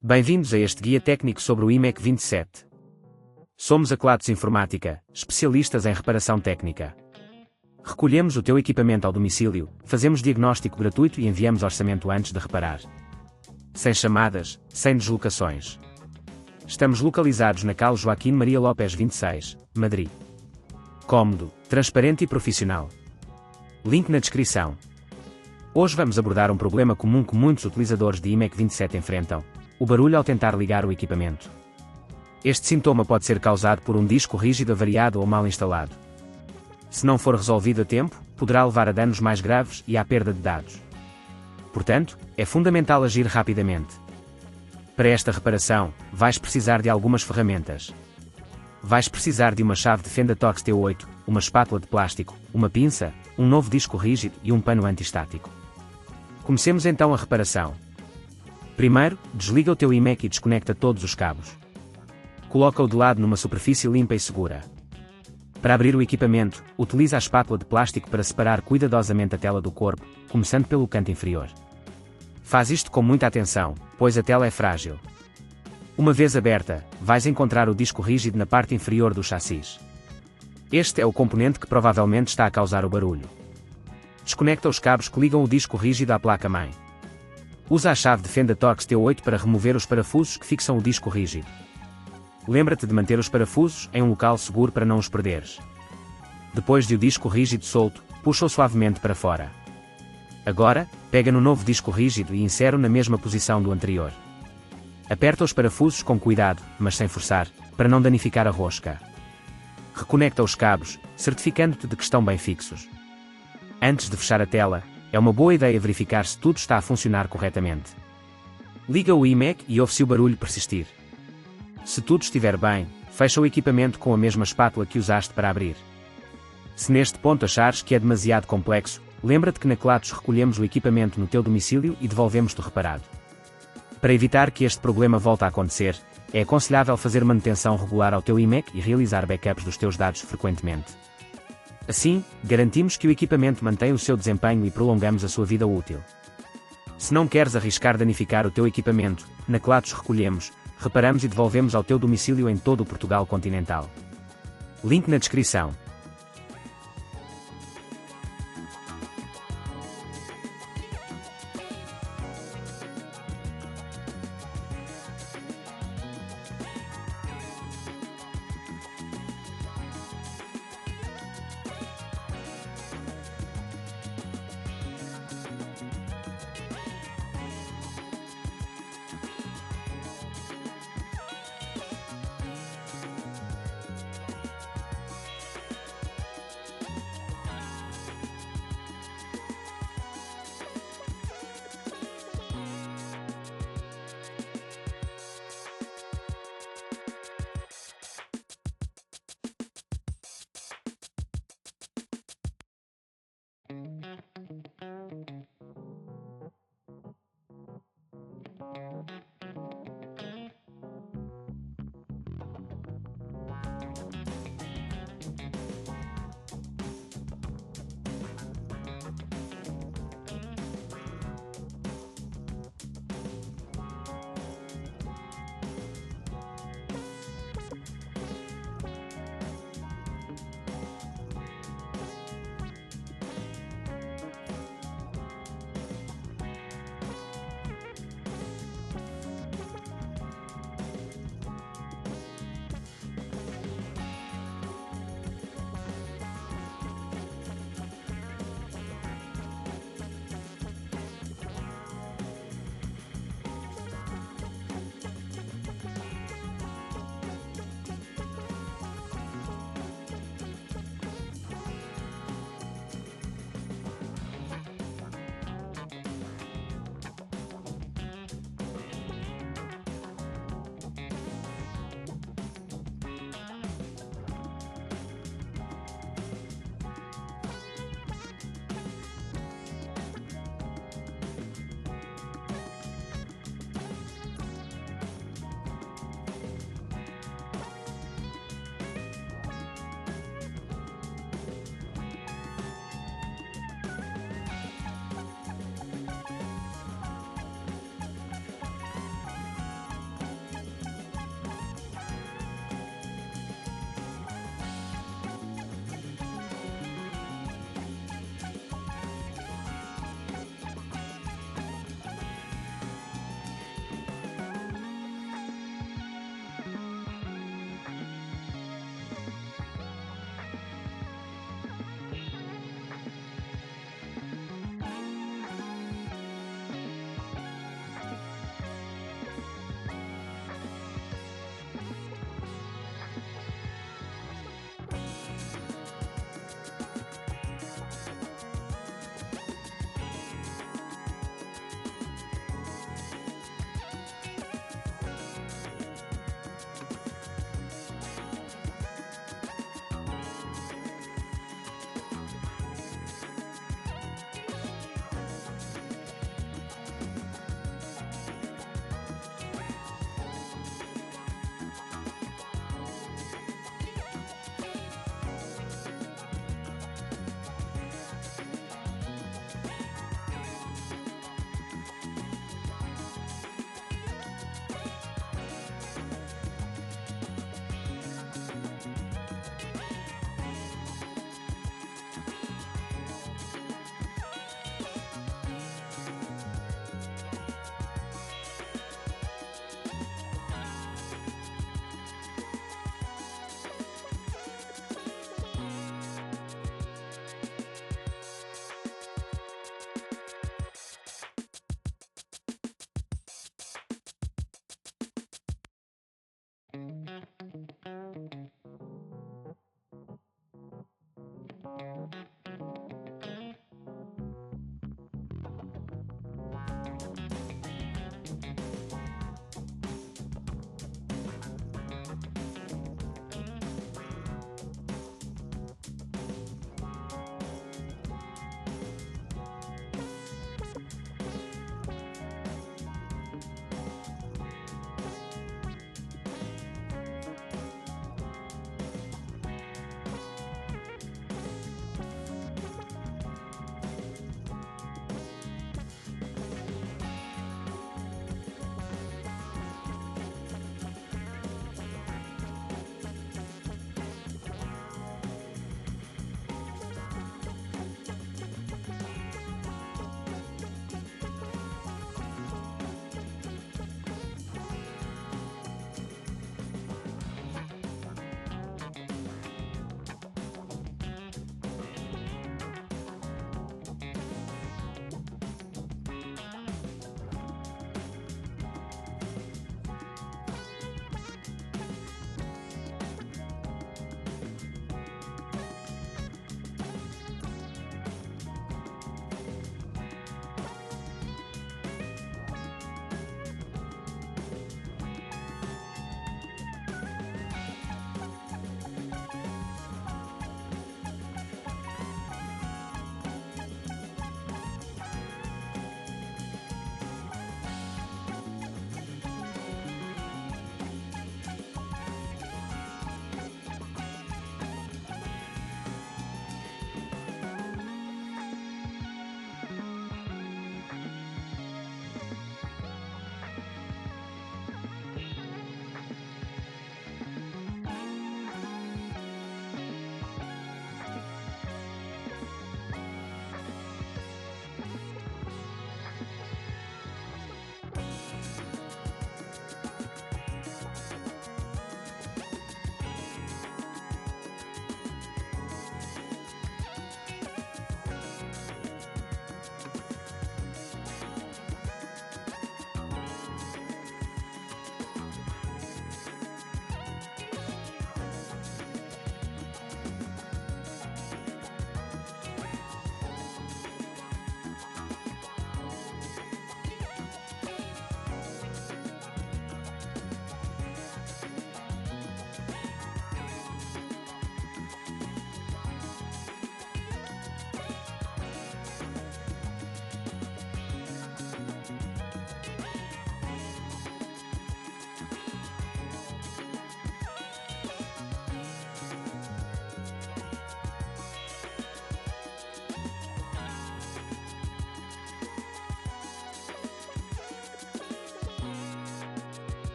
Bem-vindos a este guia técnico sobre o iMac 27. Somos a Kelatos Informática, especialistas em reparação técnica. Recolhemos o teu equipamento ao domicílio, fazemos diagnóstico gratuito e enviamos orçamento antes de reparar. Sem chamadas, sem deslocações. Estamos localizados na Cal Joaquim Maria Lopes 26, Madrid. Cómodo, transparente e profissional. Link na descrição. Hoje vamos abordar um problema comum que muitos utilizadores de iMac 27 enfrentam: o barulho ao tentar ligar o equipamento. Este sintoma pode ser causado por um disco rígido avariado ou mal instalado. Se não for resolvido a tempo, poderá levar a danos mais graves e à perda de dados. Portanto, é fundamental agir rapidamente. Para esta reparação, vais precisar de algumas ferramentas. Vais precisar de uma chave de fenda Torx T8, uma espátula de plástico, uma pinça, um novo disco rígido e um pano antistático. Comecemos então a reparação. Primeiro, desliga o teu iMac e desconecta todos os cabos. Coloca-o de lado numa superfície limpa e segura. Para abrir o equipamento, utiliza a espátula de plástico para separar cuidadosamente a tela do corpo, começando pelo canto inferior. Faz isto com muita atenção, pois a tela é frágil. Uma vez aberta, vais encontrar o disco rígido na parte inferior do chassis. Este é o componente que provavelmente está a causar o barulho. Desconecta os cabos que ligam o disco rígido à placa-mãe. Usa a chave de fenda Torx T8 para remover os parafusos que fixam o disco rígido. Lembra-te de manter os parafusos em um local seguro para não os perderes. Depois de o disco rígido solto, puxa-o suavemente para fora. Agora, pega no novo disco rígido e insere-o na mesma posição do anterior. Aperta os parafusos com cuidado, mas sem forçar, para não danificar a rosca. Reconecta os cabos, certificando-te de que estão bem fixos. Antes de fechar a tela, é uma boa ideia verificar se tudo está a funcionar corretamente. Liga o iMac e ouve se o barulho persistir. Se tudo estiver bem, fecha o equipamento com a mesma espátula que usaste para abrir. Se neste ponto achares que é demasiado complexo, lembra-te que na Kelatos recolhemos o equipamento no teu domicílio e devolvemos-te reparado. Para evitar que este problema volte a acontecer, é aconselhável fazer manutenção regular ao teu iMac e realizar backups dos teus dados frequentemente. Assim, garantimos que o equipamento mantém o seu desempenho e prolongamos a sua vida útil. Se não queres arriscar danificar o teu equipamento, na Kelatos recolhemos, reparamos e devolvemos ao teu domicílio em todo o Portugal continental. Link na descrição.